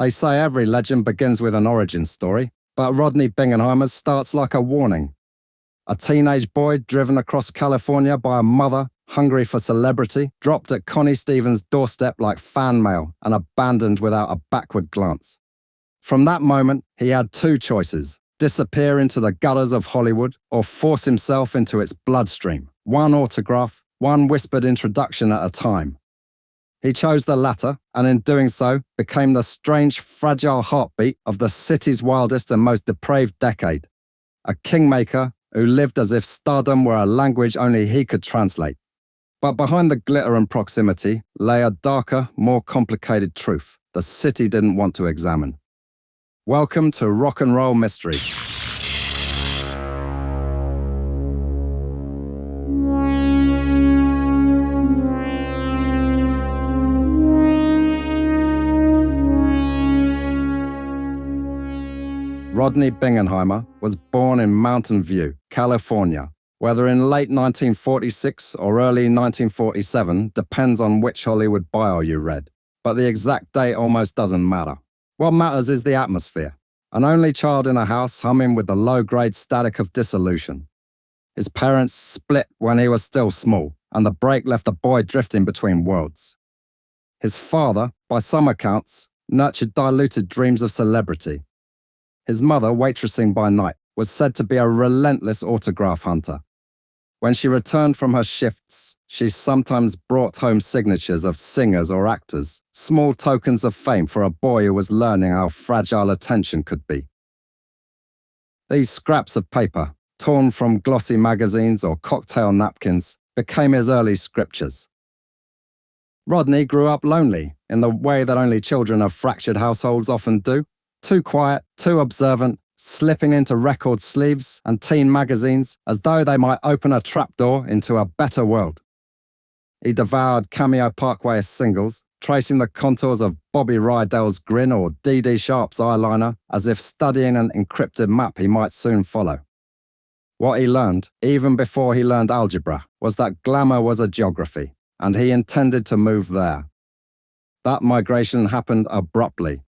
They say every legend begins with an origin story, but Rodney Bingenheimer's starts like a warning. A teenage boy driven across California by a mother hungry for celebrity, dropped at Connie Stevens' doorstep like fan mail and abandoned without a backward glance. From that moment, he had two choices: disappear into the gutters of Hollywood or force himself into its bloodstream, one autograph, one whispered introduction at a time. He chose the latter, and in doing so, became the strange, fragile heartbeat of the city's wildest and most depraved decade. A kingmaker who lived as if stardom were a language only he could translate. But behind the glitter and proximity lay a darker, more complicated truth the city didn't want to examine. Welcome to Rock and Roll Mysteries. Rodney Bingenheimer was born in Mountain View, California. Whether in late 1946 or early 1947 depends on which Hollywood bio you read, but the exact date almost doesn't matter. What matters is the atmosphere. An only child in a house humming with the low-grade static of dissolution. His parents split when he was still small, and the break left the boy drifting between worlds. His father, by some accounts, nurtured diluted dreams of celebrity. His mother, waitressing by night, was said to be a relentless autograph hunter. When she returned from her shifts, she sometimes brought home signatures of singers or actors, small tokens of fame for a boy who was learning how fragile attention could be. These scraps of paper, torn from glossy magazines or cocktail napkins, became his early scriptures. Rodney grew up lonely, in the way that only children of fractured households often do. Too quiet, too observant, slipping into record sleeves and teen magazines as though they might open a trapdoor into a better world. He devoured Cameo Parkway singles, tracing the contours of Bobby Rydell's grin or D.D. Sharp's eyeliner as if studying an encrypted map he might soon follow. What he learned, even before he learned algebra, was that glamour was a geography, and he intended to move there. That migration happened abruptly.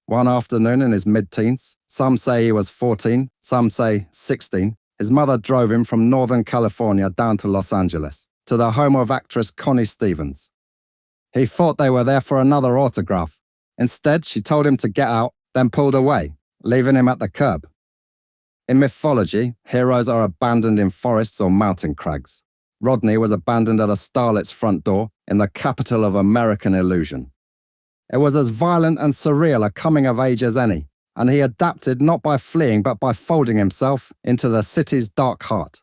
One afternoon in his mid-teens, some say he was 14, some say 16, his mother drove him from Northern California down to Los Angeles, to the home of actress Connie Stevens. He thought they were there for another autograph. Instead, she told him to get out, then pulled away, leaving him at the curb. In mythology, heroes are abandoned in forests or mountain crags. Rodney was abandoned at a starlet's front door in the capital of American illusion. It was as violent and surreal a coming of age as any, and he adapted not by fleeing but by folding himself into the city's dark heart.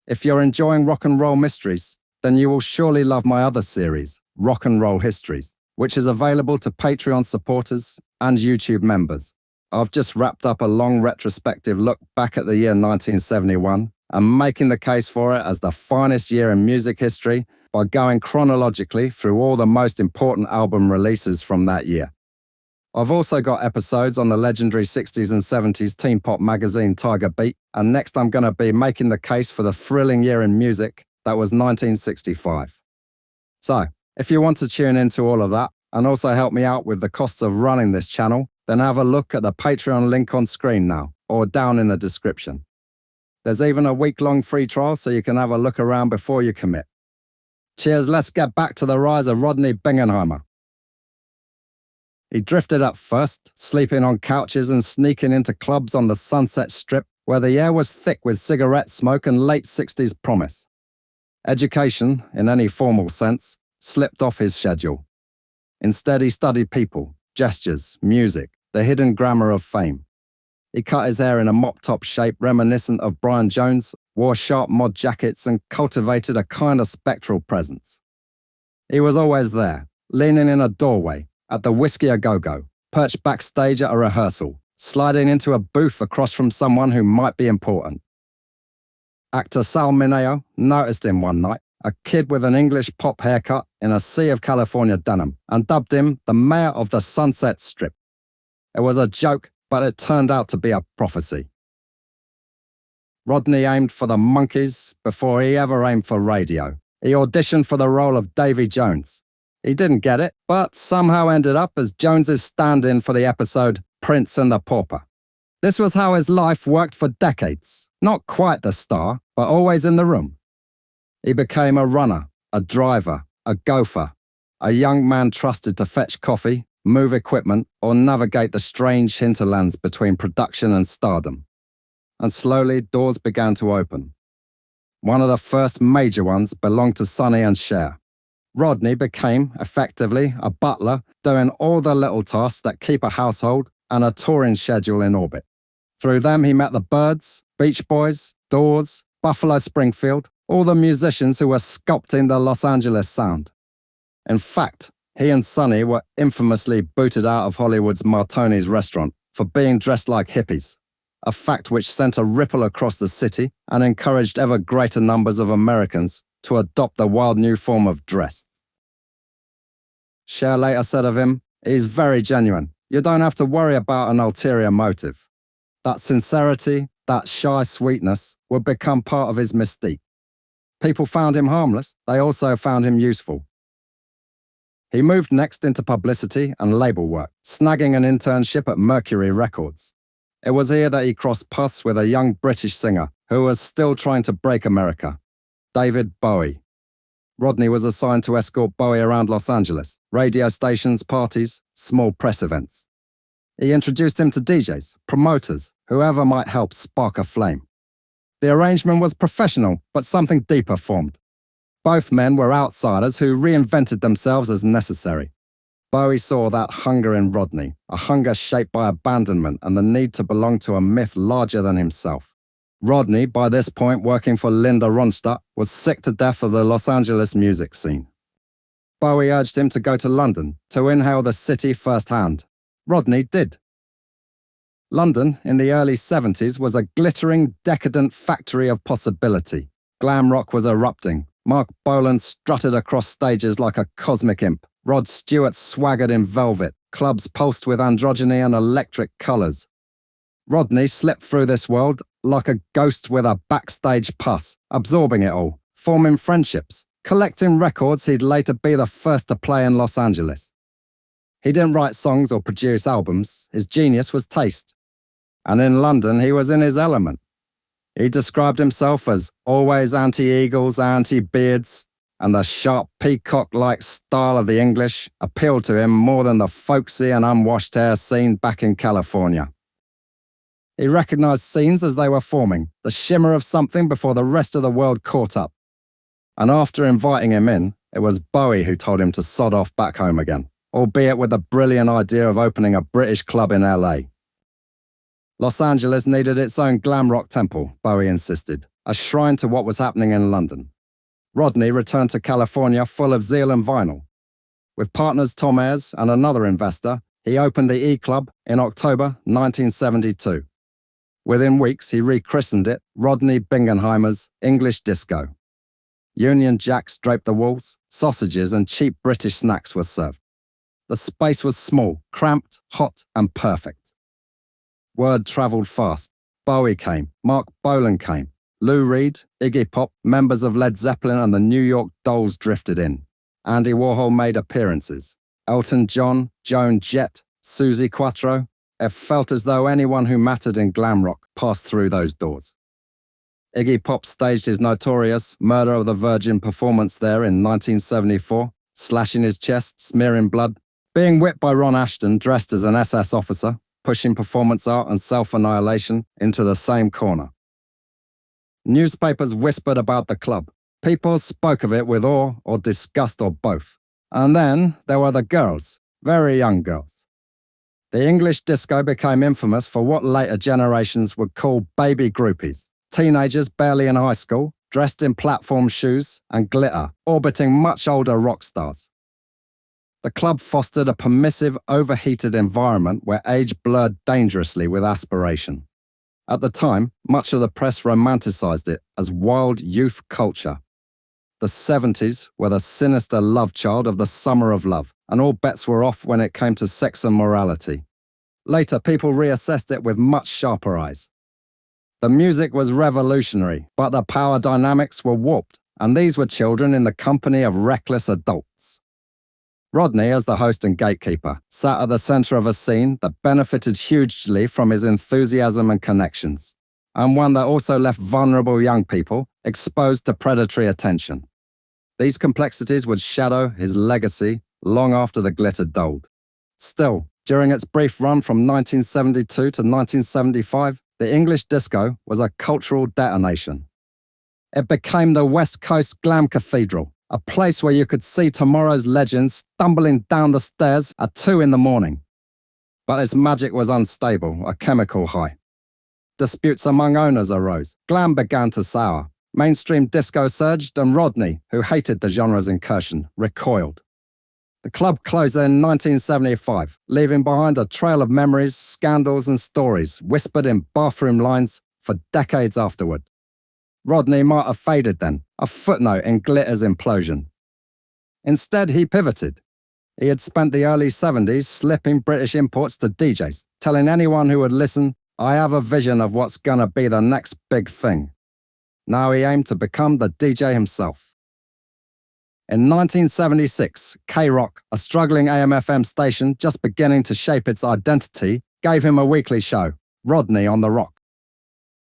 If you're enjoying Rock and Roll Mysteries, then you will surely love my other series, Rock and Roll Histories, which is available to Patreon supporters and YouTube members. I've just wrapped up a long retrospective look back at the year 1971 and making the case for it as the finest year in music history by going chronologically through all the most important album releases from that year. I've also got episodes on the legendary 60s and 70s teen pop magazine Tiger Beat, and next I'm going to be making the case for the thrilling year in music that was 1965. So, if you want to tune into all of that, and also help me out with the costs of running this channel, then have a look at the Patreon link on screen now, or down in the description. There's even a week-long free trial so you can have a look around before you commit. Cheers, let's get back to the rise of Rodney Bingenheimer. He drifted up first, sleeping on couches and sneaking into clubs on the Sunset Strip, where the air was thick with cigarette smoke and late 60s promise. Education, in any formal sense, slipped off his schedule. Instead, he studied people, gestures, music, the hidden grammar of fame. He cut his hair in a mop-top shape reminiscent of Brian Jones, wore sharp mod jackets, and cultivated a kind of spectral presence. He was always there, leaning in a doorway, at the Whiskey A Go-Go, perched backstage at a rehearsal, sliding into a booth across from someone who might be important. Actor Sal Mineo noticed him one night, a kid with an English pop haircut in a sea of California denim, and dubbed him the mayor of the Sunset Strip. It was a joke, but it turned out to be a prophecy. Rodney aimed for the Monkees before he ever aimed for radio. He auditioned for the role of Davy Jones. He didn't get it, but somehow ended up as Jones's stand-in for the episode Prince and the Pauper. This was how his life worked for decades. Not quite the star, but always in the room. He became a runner, a driver, a gopher, a young man trusted to fetch coffee, move equipment, or navigate the strange hinterlands between production and stardom. And slowly, doors began to open. One of the first major ones belonged to Sonny and Cher. Rodney became, effectively, a butler, doing all the little tasks that keep a household and a touring schedule in orbit. Through them, he met the Byrds, Beach Boys, Doors, Buffalo Springfield, all the musicians who were sculpting the Los Angeles sound. In fact, he and Sonny were infamously booted out of Hollywood's Martoni's restaurant for being dressed like hippies, a fact which sent a ripple across the city and encouraged ever greater numbers of Americans to adopt the wild new form of dress. Cher later said of him, "He's very genuine. You don't have to worry about an ulterior motive." That sincerity, that shy sweetness would become part of his mystique. People found him harmless, they also found him useful. He moved next into publicity and label work, snagging an internship at Mercury Records. It was here that he crossed paths with a young British singer who was still trying to break America, David Bowie. Rodney was assigned to escort Bowie around Los Angeles, radio stations, parties, small press events. He introduced him to DJs, promoters, whoever might help spark a flame. The arrangement was professional, but something deeper formed. Both men were outsiders who reinvented themselves as necessary. Bowie saw that hunger in Rodney, a hunger shaped by abandonment and the need to belong to a myth larger than himself. Rodney, by this point working for Linda Ronstadt, was sick to death of the Los Angeles music scene. Bowie urged him to go to London, to inhale the city firsthand. Rodney did. London, in the early 70s, was a glittering, decadent factory of possibility. Glam rock was erupting. Mark Bolan strutted across stages like a cosmic imp. Rod Stewart swaggered in velvet. Clubs pulsed with androgyny and electric colours. Rodney slipped through this world like a ghost with a backstage pass, absorbing it all, forming friendships, collecting records he'd later be the first to play in Los Angeles. He didn't write songs or produce albums. His genius was taste. And in London, he was in his element. He described himself as always anti-eagles, anti-beards, and the sharp peacock-like style of the English appealed to him more than the folksy and unwashed hair seen back in California. He recognized scenes as they were forming, the shimmer of something before the rest of the world caught up. And after inviting him in, it was Bowie who told him to sod off back home again, albeit with the brilliant idea of opening a British club in LA. Los Angeles needed its own glam rock temple, Bowie insisted, a shrine to what was happening in London. Rodney returned to California full of zeal and vinyl. With partners Tom Ayres and another investor, he opened the E-Club in October 1972. Within weeks, he rechristened it Rodney Bingenheimer's English Disco. Union Jacks draped the walls, sausages and cheap British snacks were served. The space was small, cramped, hot and perfect. Word travelled fast. Bowie came, Mark Bolan came, Lou Reed, Iggy Pop, members of Led Zeppelin and the New York Dolls drifted in. Andy Warhol made appearances. Elton John, Joan Jett, Suzi Quatro. It felt as though anyone who mattered in glam rock passed through those doors. Iggy Pop staged his notorious Murder of the Virgin performance there in 1974, slashing his chest, smearing blood, being whipped by Ron Ashton dressed as an SS officer, pushing performance art and self-annihilation into the same corner. Newspapers whispered about the club. People spoke of it with awe or disgust or both. And then there were the girls, very young girls. The English disco became infamous for what later generations would call baby groupies, teenagers barely in high school, dressed in platform shoes and glitter, orbiting much older rock stars. The club fostered a permissive, overheated environment where age blurred dangerously with aspiration. At the time, much of the press romanticized it as wild youth culture. The 70s were the sinister love child of the summer of love, and all bets were off when it came to sex and morality. Later, people reassessed it with much sharper eyes. The music was revolutionary, but the power dynamics were warped, and these were children in the company of reckless adults. Rodney, as the host and gatekeeper, sat at the centre of a scene that benefited hugely from his enthusiasm and connections, and one that also left vulnerable young people exposed to predatory attention. These complexities would shadow his legacy long after the glitter dulled. Still, during its brief run from 1972 to 1975, the English disco was a cultural detonation. It became the West Coast Glam Cathedral, a place where you could see tomorrow's legends stumbling down the stairs at 2 in the morning. But its magic was unstable, a chemical high. Disputes among owners arose. Glam began to sour. Mainstream disco surged, and Rodney, who hated the genre's incursion, recoiled. The club closed in 1975, leaving behind a trail of memories, scandals and stories whispered in bathroom lines for decades afterward. Rodney might have faded then, a footnote in Glitter's implosion. Instead, he pivoted. He had spent the early 70s slipping British imports to DJs, telling anyone who would listen, "I have a vision of what's gonna be the next big thing." Now he aimed to become the DJ himself. In 1976, K-Rock, a struggling AM/FM station just beginning to shape its identity, gave him a weekly show, Rodney on the Rock.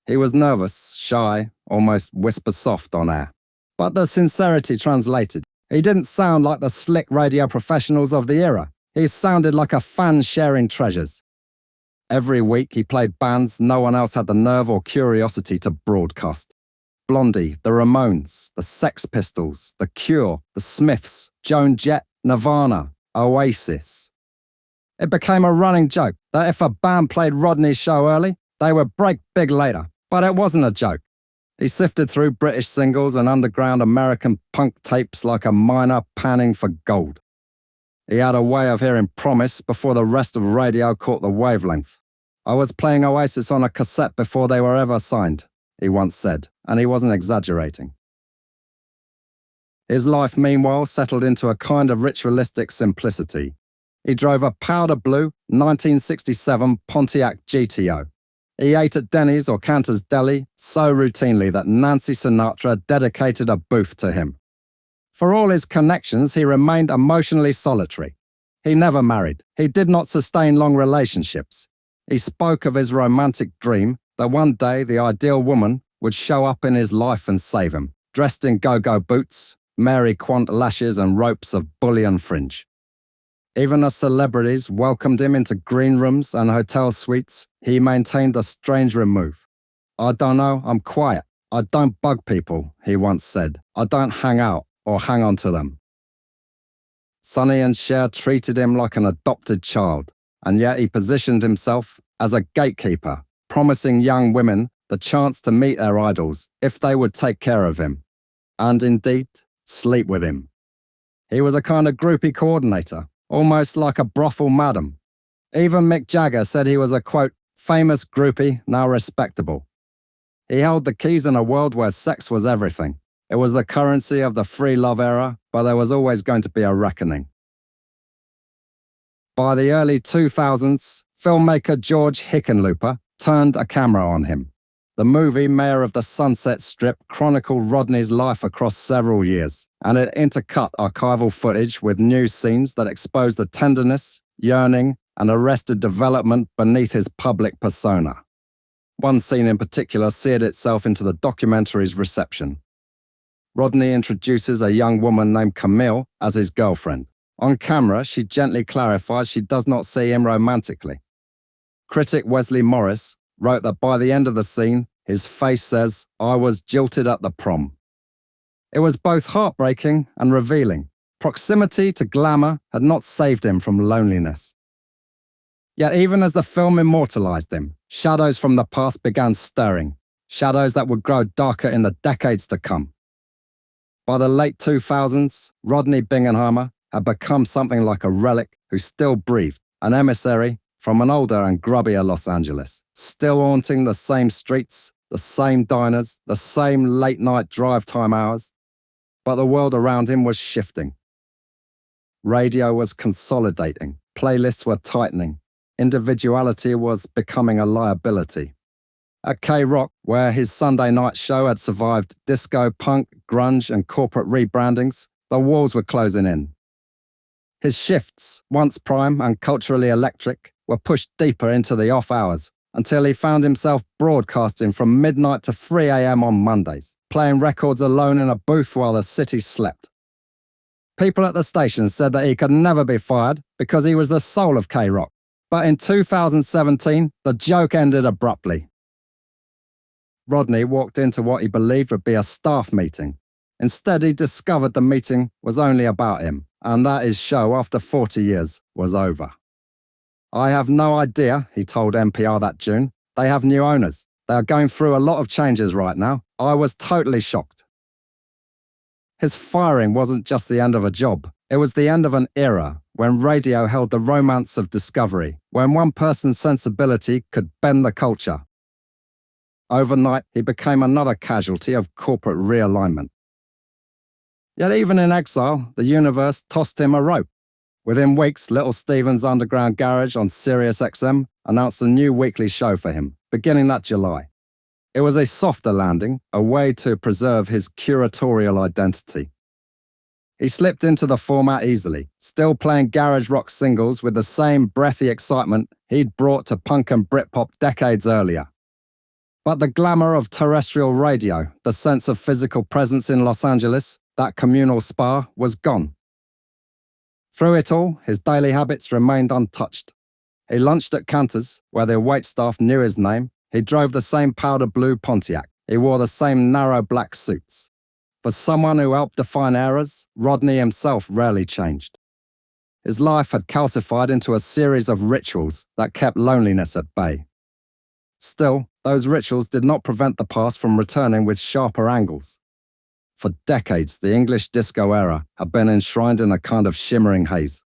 He was nervous, shy, almost whisper-soft on air. But the sincerity translated. He didn't sound like the slick radio professionals of the era. He sounded like a fan sharing treasures. Every week he played bands no one else had the nerve or curiosity to broadcast. Blondie, the Ramones, the Sex Pistols, the Cure, the Smiths, Joan Jett, Nirvana, Oasis. It became a running joke that if a band played Rodney's show early, they would break big later. But it wasn't a joke. He sifted through British singles and underground American punk tapes like a miner panning for gold. He had a way of hearing promise before the rest of radio caught the wavelength. "I was playing Oasis on a cassette before they were ever signed," he once said, and he wasn't exaggerating. His life, meanwhile, settled into a kind of ritualistic simplicity. He drove a powder blue 1967 Pontiac GTO. He ate at Denny's or Cantor's Deli so routinely that Nancy Sinatra dedicated a booth to him. For all his connections, he remained emotionally solitary. He never married. He did not sustain long relationships. He spoke of his romantic dream that one day the ideal woman would show up in his life and save him, dressed in go-go boots, Mary Quant lashes and ropes of bullion fringe. Even as celebrities welcomed him into green rooms and hotel suites, he maintained a strange remove. "I don't know, I'm quiet. I don't bug people," he once said. "I don't hang out or hang on to them." Sonny and Cher treated him like an adopted child, and yet he positioned himself as a gatekeeper, promising young women the chance to meet their idols if they would take care of him, and indeed, sleep with him. He was a kind of groupie coordinator, almost like a brothel madam. Even Mick Jagger said he was a, quote, famous groupie, now respectable. He held the keys in a world where sex was everything. It was the currency of the free love era, but there was always going to be a reckoning. By the early 2000s, filmmaker George Hickenlooper turned a camera on him. The movie Mayor of the Sunset Strip chronicled Rodney's life across several years, and it intercut archival footage with new scenes that exposed the tenderness, yearning, and arrested development beneath his public persona. One scene in particular seared itself into the documentary's reception. Rodney introduces a young woman named Camille as his girlfriend. On camera, she gently clarifies she does not see him romantically. Critic Wesley Morris wrote that by the end of the scene, his face says, "I was jilted at the prom." It was both heartbreaking and revealing. Proximity to glamour had not saved him from loneliness. Yet even as the film immortalized him, shadows from the past began stirring, shadows that would grow darker in the decades to come. By the late 2000s, Rodney Bingenheimer had become something like a relic who still breathed, an emissary from an older and grubbier Los Angeles, still haunting the same streets, the same diners, the same late-night drive time hours. But the world around him was shifting. Radio was consolidating, playlists were tightening, individuality was becoming a liability. At K-Rock, where his Sunday night show had survived disco, punk, grunge and corporate rebrandings, the walls were closing in. His shifts, once prime and culturally electric, were pushed deeper into the off hours until he found himself broadcasting from midnight to 3 a.m. on Mondays, playing records alone in a booth while the city slept. People at the station said that he could never be fired because he was the soul of K-Rock. But in 2017, the joke ended abruptly. Rodney walked into what he believed would be a staff meeting. Instead, he discovered the meeting was only about him, and that his show after 40 years was over. "I have no idea," he told NPR that June. "They have new owners. They are going through a lot of changes right now. I was totally shocked." His firing wasn't just the end of a job. It was the end of an era when radio held the romance of discovery, when one person's sensibility could bend the culture. Overnight, he became another casualty of corporate realignment. Yet even in exile, the universe tossed him a rope. Within weeks, Little Steven's Underground Garage on Sirius XM announced a new weekly show for him, beginning that July. It was a softer landing, a way to preserve his curatorial identity. He slipped into the format easily, still playing garage rock singles with the same breathy excitement he'd brought to punk and Britpop decades earlier. But the glamour of terrestrial radio, the sense of physical presence in Los Angeles, that communal spa, was gone. Through it all, his daily habits remained untouched. He lunched at Cantor's, where the waitstaff knew his name. He drove the same powder blue Pontiac. He wore the same narrow black suits. For someone who helped define eras, Rodney himself rarely changed. His life had calcified into a series of rituals that kept loneliness at bay. Still, those rituals did not prevent the past from returning with sharper angles. For decades, the English disco era had been enshrined in a kind of shimmering haze.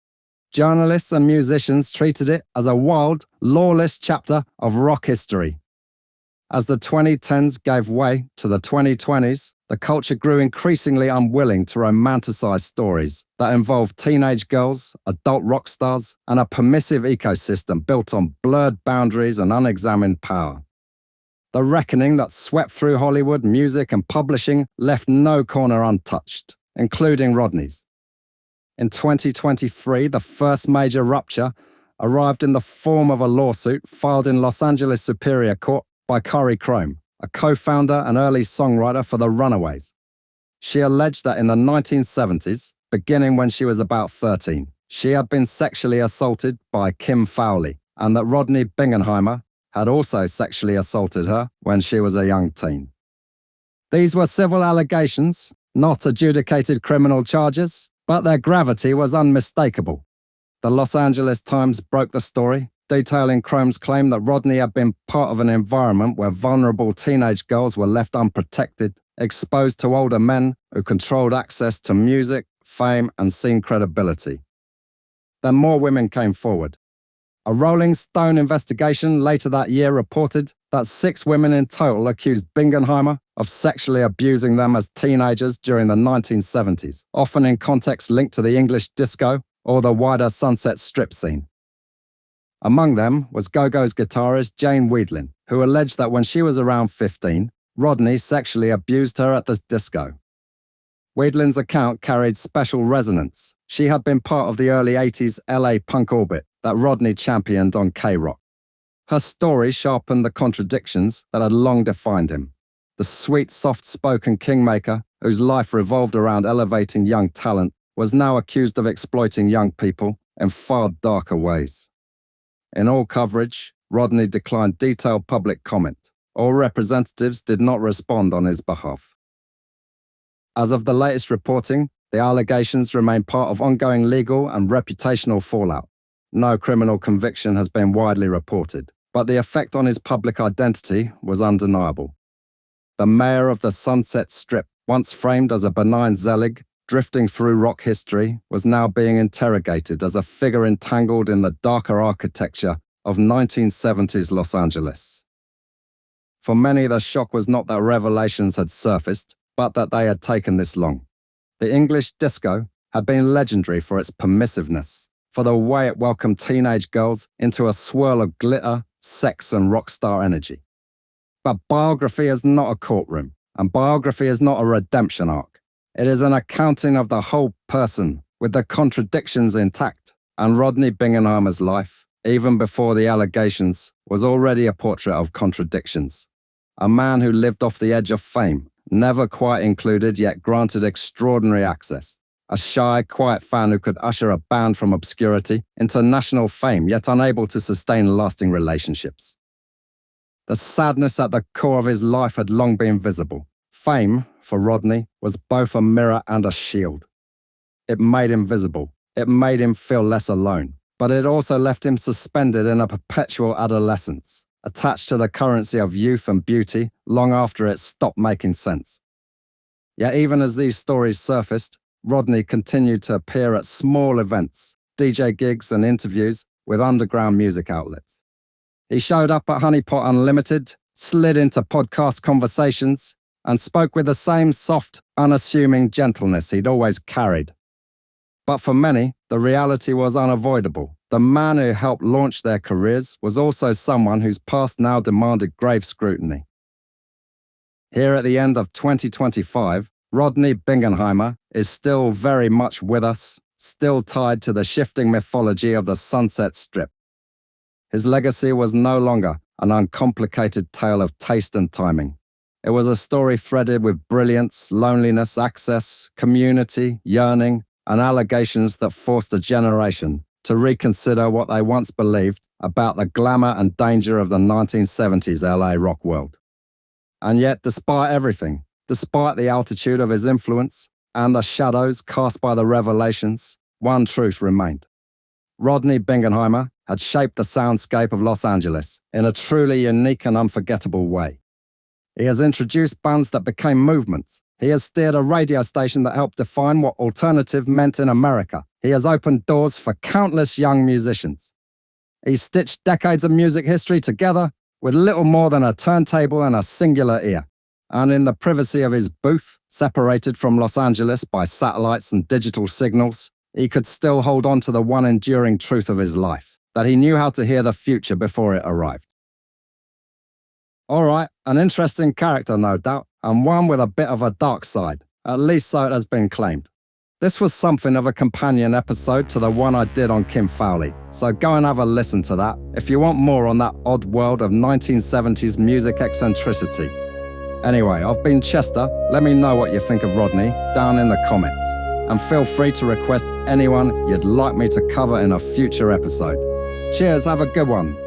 Journalists and musicians treated it as a wild, lawless chapter of rock history. As the 2010s gave way to the 2020s, the culture grew increasingly unwilling to romanticize stories that involved teenage girls, adult rock stars, and a permissive ecosystem built on blurred boundaries and unexamined power. The reckoning that swept through Hollywood, music, and publishing left no corner untouched, including Rodney's. In 2023, the first major rupture arrived in the form of a lawsuit filed in Los Angeles Superior Court by Corrie Chrome, a co-founder and early songwriter for the Runaways. She alleged that in the 1970s, beginning when she was about 13, she had been sexually assaulted by Kim Fowley, and that Rodney Bingenheimer had also sexually assaulted her when she was a young teen. These were civil allegations, not adjudicated criminal charges, but their gravity was unmistakable. The Los Angeles Times broke the story, detailing Chrome's claim that Rodney had been part of an environment where vulnerable teenage girls were left unprotected, exposed to older men who controlled access to music, fame, and scene credibility. Then more women came forward. A Rolling Stone investigation later that year reported that 6 women in total accused Bingenheimer of sexually abusing them as teenagers during the 1970s, often in context linked to the English disco or the wider Sunset Strip scene. Among them was Go-Go's guitarist Jane Wiedlin, who alleged that when she was around 15, Rodney sexually abused her at the disco. Wiedlin's account carried special resonance. She had been part of the early 80s LA punk orbit that Rodney championed on K-Rock. Her story sharpened the contradictions that had long defined him. The sweet, soft-spoken kingmaker, whose life revolved around elevating young talent, was now accused of exploiting young people in far darker ways. In all coverage, Rodney declined detailed public comment. All representatives did not respond on his behalf. As of the latest reporting, the allegations remain part of ongoing legal and reputational fallout. No criminal conviction has been widely reported, but the effect on his public identity was undeniable. The mayor of the Sunset Strip, once framed as a benign Zelig, drifting through rock history, was now being interrogated as a figure entangled in the darker architecture of 1970s Los Angeles. For many, the shock was not that revelations had surfaced, but that they had taken this long. The English disco had been legendary for its permissiveness, for the way it welcomed teenage girls into a swirl of glitter, sex, and rock star energy. But biography is not a courtroom, and biography is not a redemption arc. It is an accounting of the whole person, with the contradictions intact. And Rodney Bingenheimer's life, even before the allegations, was already a portrait of contradictions. A man who lived off the edge of fame, never quite included yet granted extraordinary access. A shy, quiet fan who could usher a band from obscurity into national fame, yet unable to sustain lasting relationships. The sadness at the core of his life had long been visible. Fame, for Rodney, was both a mirror and a shield. It made him visible. It made him feel less alone. But it also left him suspended in a perpetual adolescence, attached to the currency of youth and beauty long after it stopped making sense. Yet even as these stories surfaced, Rodney continued to appear at small events, DJ gigs and interviews with underground music outlets. He showed up at Honeypot Unlimited, slid into podcast conversations, and spoke with the same soft, unassuming gentleness he'd always carried. But for many, the reality was unavoidable. The man who helped launch their careers was also someone whose past now demanded grave scrutiny. Here at the end of 2025, Rodney Bingenheimer is still very much with us, still tied to the shifting mythology of the Sunset Strip. His legacy was no longer an uncomplicated tale of taste and timing. It was a story threaded with brilliance, loneliness, access, community, yearning, and allegations that forced a generation to reconsider what they once believed about the glamour and danger of the 1970s LA rock world. And yet, despite everything, despite the altitude of his influence and the shadows cast by the revelations, one truth remained. Rodney Bingenheimer had shaped the soundscape of Los Angeles in a truly unique and unforgettable way. He has introduced bands that became movements. He has steered a radio station that helped define what alternative meant in America. He has opened doors for countless young musicians. He stitched decades of music history together with little more than a turntable and a singular ear. And in the privacy of his booth, separated from Los Angeles by satellites and digital signals, he could still hold on to the one enduring truth of his life, that he knew how to hear the future before it arrived. All right, an interesting character, no doubt, and one with a bit of a dark side, at least so it has been claimed. This was something of a companion episode to the one I did on Kim Fowley, so go and have a listen to that if you want more on that odd world of 1970s music eccentricity. Anyway, I've been Chester. Let me know what you think of Rodney down in the comments, and feel free to request anyone you'd like me to cover in a future episode. Cheers, have a good one.